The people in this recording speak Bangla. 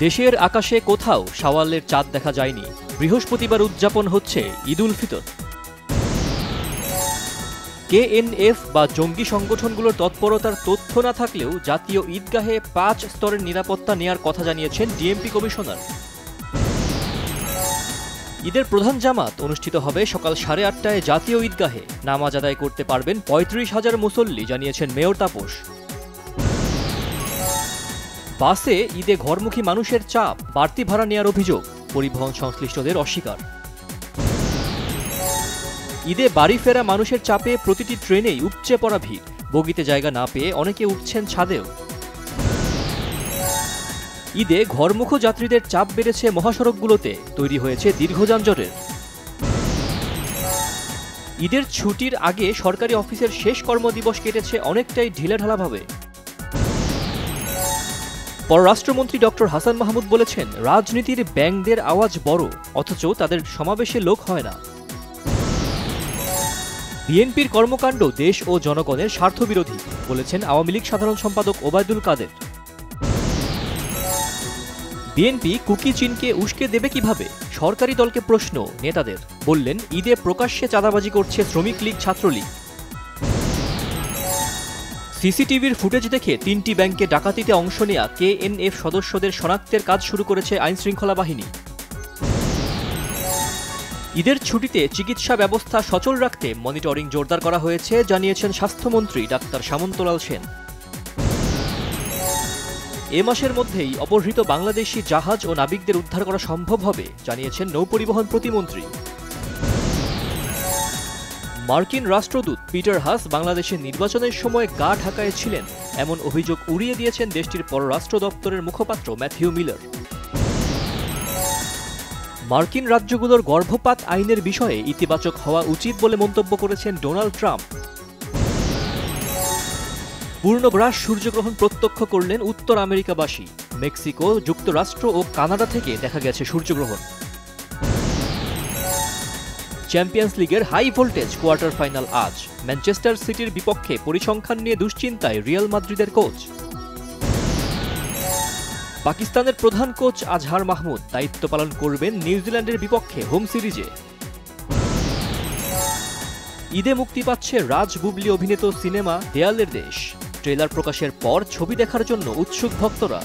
দেশের আকাশে কোথাও শাওয়ালের চাঁদ দেখা যায়নি। বৃহস্পতিবার উদযাপন হচ্ছে ঈদ উল ফিতর। কেএনএফ বা জঙ্গি সংগঠনগুলোর তৎপরতার তথ্য না থাকলেও জাতীয় ঈদগাহে ৫ স্তরের নিরাপত্তা নেয়ার কথা জানিয়েছেন ডিএমপি কমিশনার। ঈদের প্রধান জামাত অনুষ্ঠিত হবে সকাল ৮:৩০টায় জাতীয় ঈদগাহে। নামাজ আদায় করতে পারবেন ৩৫,০০০ মুসল্লি, জানিয়েছেন মেয়র তাপস। বাসে ঈদে ঘরমুখী মানুষের চাপ, বাড়তি ভাড়া নেয়ার অভিযোগ, পরিবহন সংশ্লিষ্টদের অস্বীকার। ঈদে বাড়ি ফেরা মানুষের চাপে প্রতিটি ট্রেনেই উপচে পড়া ভিড়, বগিতে জায়গা না পেয়ে অনেকে উঠছেন ছাদেও। ঈদে ঘরমুখ যাত্রীদের চাপ বেড়েছে মহাসড়কগুলোতে, তৈরি হয়েছে দীর্ঘ যানজটের। ঈদের ছুটির আগে সরকারি অফিসের শেষ কর্মদিবস কেটেছে অনেকটাই ঢিলেঢালাভাবে। পররাষ্ট্রমন্ত্রী ডক্টর হাসান মাহমুদ বলেছেন, রাজনীতির ব্যাংকদের আওয়াজ বড়, অথচ তাদের সমাবেশে লোক হয় না। বিএনপির কর্মকাণ্ড দেশ ও জনগণের স্বার্থবিরোধী, বলেছেন আওয়ামী লীগ সাধারণ সম্পাদক ওবায়দুল কাদের। বিএনপি কুকি চীনকে উস্কে দেবে কিভাবে, সরকারি দলকে প্রশ্ন নেতাদের। বললেন, ঈদে প্রকাশ্যে চাঁদাবাজি করছে শ্রমিক লীগ, ছাত্রলীগ। সিসিটিভির ফুটেজ দেখে ৩টি ব্যাংকে ডাকাতিতে অংশ নেয়া কেএনএফ সদস্যদের শনাক্তের কাজ শুরু করেছে আইনশৃঙ্খলা বাহিনী। ঈদের ছুটিতে চিকিৎসা ব্যবস্থা সচল রাখতে মনিটরিং জোরদার করা হয়েছে, জানিয়েছেন স্বাস্থ্যমন্ত্রী ডাক্তার সামন্তলাল সেন। এ মাসের মধ্যেই অপহৃত বাংলাদেশি জাহাজ ও নাবিকদের উদ্ধার করা সম্ভব হবে, জানিয়েছেন নৌপরিবহন প্রতিমন্ত্রী। মার্কিন রাষ্ট্রদূত পিটার হাস বাংলাদেশের নির্বাচনের সময় গা ঢাকায় ছিলেন, এমন অভিযোগ উড়িয়ে দিয়েছেন দেশটির পররাষ্ট্র দপ্তরের মুখপাত্র ম্যাথিউ মিলার। মার্কিন রাজ্যগুলোর গর্ভপাত আইনের বিষয়ে ইতিবাচক হওয়া উচিত বলে মন্তব্য করেছেন ডোনাল্ড ট্রাম্প। পূর্ণগ্রাস সূর্যগ্রহণ প্রত্যক্ষ করলেন উত্তর আমেরিকাবাসী। মেক্সিকো, যুক্তরাষ্ট্র ও কানাডা থেকে দেখা গেছে সূর্যগ্রহণ। চ্যাম্পিয়ন্স লিগের হাই ভোল্টেজ কোয়ার্টার ফাইনাল আজ। ম্যানচেস্টার সিটির বিপক্ষে পরিসংখ্যান নিয়ে দুশ্চিন্তায় রিয়াল মাদ্রিদের কোচ। পাকিস্তানের প্রধান কোচ আজহার মাহমুদ দায়িত্ব পালন করবেন নিউজিল্যান্ডের বিপক্ষে হোম সিরিজে। ঈদে মুক্তি পাচ্ছে রাজ বুবলি অভিনীত সিনেমা দেয়ালের দেশ। ট্রেলার প্রকাশের পর ছবি দেখার জন্য উৎসুক ভক্তরা।